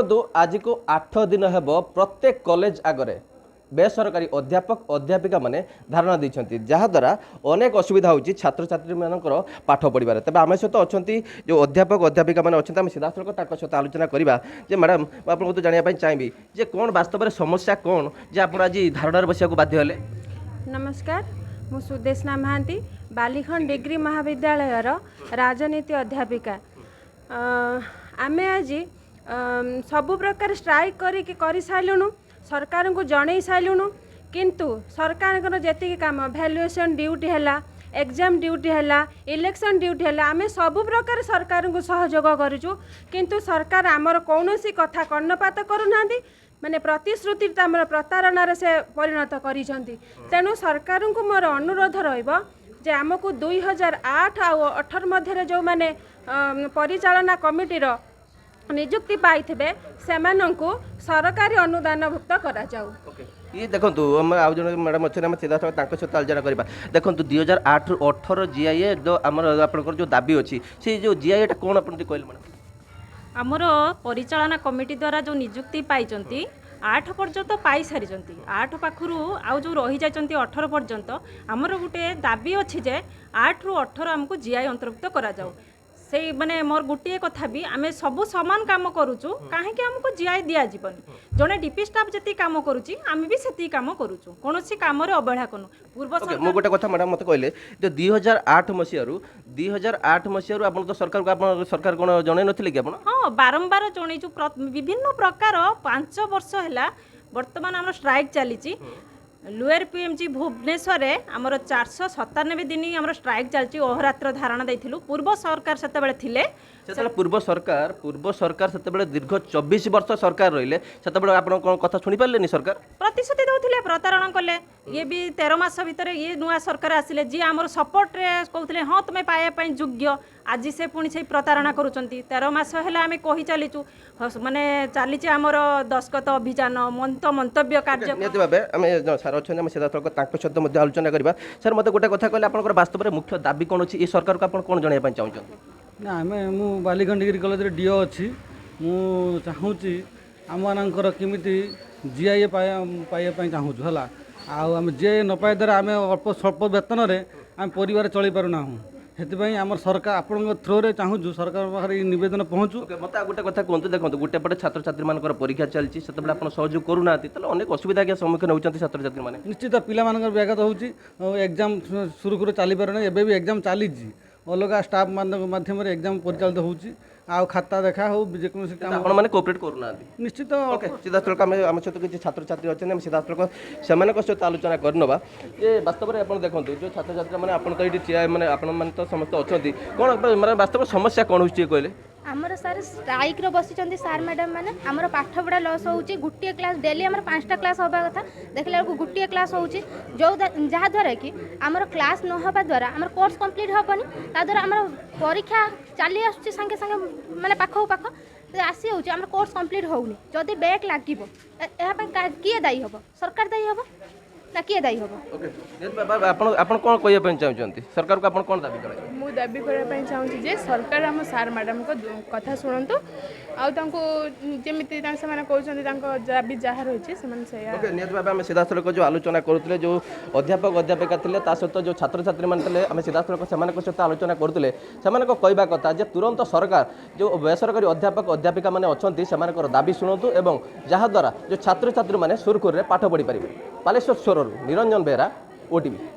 तो आज को 8 दिन हेब प्रत्येक कॉलेज आगरे बेसरकारी अध्यापक अध्यापिका माने धारणा देइछंती जहाद्वारा अनेक असुविधा होची छात्र छात्री मानकर पाठ पढ़िबार। तबे आम सहित अच्छी जो अध्यापक अध्यापिका मैंने अच्छे सीधा सड़क सहित आलोचना करवा जे मैडम आपको तो जानापी चाहिए जे कौन वास्तव में समस्या कौन जे आप आज धारणा बसिया बाध्य हेले। नमस्कार मु सुदेशना महांती बालीखंड डिग्री महाविद्यालय राजनीति अध्यापिका। आमे आज सबु प्रकार स्ट्राइक करी साइलुनु सरकार को जन साइलुनु किंतु सरकार जी कम भैल्युएसन ड्यूटी है एग्जाम ड्यूटी है इलेक्शन ड्यूटी है आमे सबु प्रकार सरकार को सहयोग करूँ किंतु सरकार आमर कौन कथा कर्णपात करूना माने प्रतिश्रुति प्रतारणा से परिणत करिसेंती। तेणु सरकार को मोर अनुरोध रहिबो जे आमको 2008 और 18 मध्य जो माने परिचालना कमिटीर नियुक्ति पाइथिबे सेमानंकु सरकारी अनुदान भुक्त करा जाऊ। ये देखो आउ जन मैडम अच्छे सीधा सहित आलोचना करवा। देखो 2008 18 जीआईए जो आम जो दाबी अच्छी से जो जीआईए कौन आप कहले मैडम आमर परिचालना कमिटी द्वारा जो नियुक्ति पाई 8 पर्यंत पाई सारी 8 पाखु आउ जो रही जाती 18 पर्यंत आमर गोटे दाबी अच्छी जे 8 रु 18 आमको जीआई अंतर्भुक्त करा जाऊ। से माने मोर गोटे कथा भी आमे सबू सामान काम करूचु कहीं आमको जीआई दिया जीवनी जड़े डीपी स्टाफ जी काम करुच्ची आम भी से काम करूचु कौन काम अवहेला करूँ पूर्व मो गोटे कथा मैडम मत कहले जो 2008 मसीह आप तो सरकार को सरकार कौन जन नथिले कि आप हाँ बारंबार जनईचु विभिन्न प्रकार 5 वर्ष है बर्तमान आम स्ट्राइक चली लोअर पीएमजी भुवनेश्वर आमर 497 दिन आम स्ट्राइक चलती अहोरात्र धारणा देथिलु पूर्व सरकार सेतेबेले थिले पूर्व सरकार सेतेबेले दीर्घ 24 वर्ष सरकार रहिले सेतेबेले आपण कोन कथा सुनि पारलेनी सरकार प्रतिश्रुति दउथिले प्रतारण कले ये भी 13 मास भीतर ये नुआ सरकार आसिले जी आमर सपोर्ट रे कहउथिले हां तुमे पाए पई योग्य आज से पुणी से प्रतारणा करूचंती 13 मास हेला आमे कहि चलीचु माने चलीचे आमर दस्खत अभियान मंतव्य कार्य नियति भाबे आमे सर अच्छे आम सीधा सड़क तांको सहित मध्य आलोचना करवा। सर मते गोटे कथा कहले आपनकर वास्तव में मुख्य दाबी कोन अछि ए सरकार को आपण कोन जणाय पई चाहउछन ना आमे मु बालीखंड डिग्री कॉलेज रे डीओ अछि मु चाहूची आम मानकर केमिति जीआई पाइबा पई चाहूछु हला आम जे न पाए द्वारा आम अल्प स्वल्प वेतन रे आम परिवार चली पारुना हूँ से आम सरकार आपण थ्रो रे चाहूँ सरकार पाखे नवेदन पहुँचू। मत गोटे कथा कहतु देखो गोटे पटे छात्र छात्री मान परीक्षा चलती से आप सहयोग करूना अनेक असुविधा के सम्मुखीन होती छात्र छात्री मैंने निश्चित पिला व्याघात हो एग्जाम सुरुखुरु चली पारे ना एबे भी एग्जाम चली अलग स्टाफ माध्यम एग्जाम परिचालित होची आ खाता देखा हो जेकोसी काम आपण माने कोऑपरेट करूना निश्चित ओके सीधा सड़क आम सहित किसी छात्र छात्री अच्छे सीधा सड़क से सहित आलोचना करनवा ये वास्तव में आप देखो जो छात्र छात्री मैंने आप तो ये मैंने आपण तो समस्त अच्छा कौन माने वास्तव समस्या कौन होची कहले आमर सार स्ट्राइक रो बसी सार मैडम मैंने आमर पाठ पढ़ा लॉस होची गुटिए क्लास डेली आमर 5टा क्लास होबा कथा देखला को गुटिए क्लास होची जो जहा द्वारा कि आमर क्लास न होबा द्वारा आमर कोर्स कंप्लीट होबनी ता द्वारा आमर परीक्षा चली आसुची संगे संगे माने पाखो पाखो आसी होची आमर कोर्स कंप्लीट होउनी जदी बैक लागिबो एहा पे किए दाई होबो सरकार दाई होबो ना किए दाई होबो। ओके आपण कोन कहय पय चाहउछंती सरकार को आपण कोन दाबी करे मु दाबी करे पय चाहउछि जे सरकार हम सार मैडम को कथा सुनंतु आ तांको जेमिति तां से माने कहउछंती तांको दाबी जहा रहिछि से माने से ओके नियत भाबे हम सीधा सड़क जो आलोचना करथले जो अध्यापक अध्यापिका थिले ता सहित जो छात्र छात्री मान थिले हम सीधा सड़क सेमान को सहित आलोचना करथले सेमान को कहबा कथा जे तुरंत सरकार जो बेसरकारी अध्यापक अध्यापिका माने अछंती सेमान को दाबी सुनंतु एवं जहा द्वारा जो छात्र छात्री माने सुरखुर रे पाठ पढ़ी परिबे। बालेश्वर निरंजन बेहरा ओटीवी।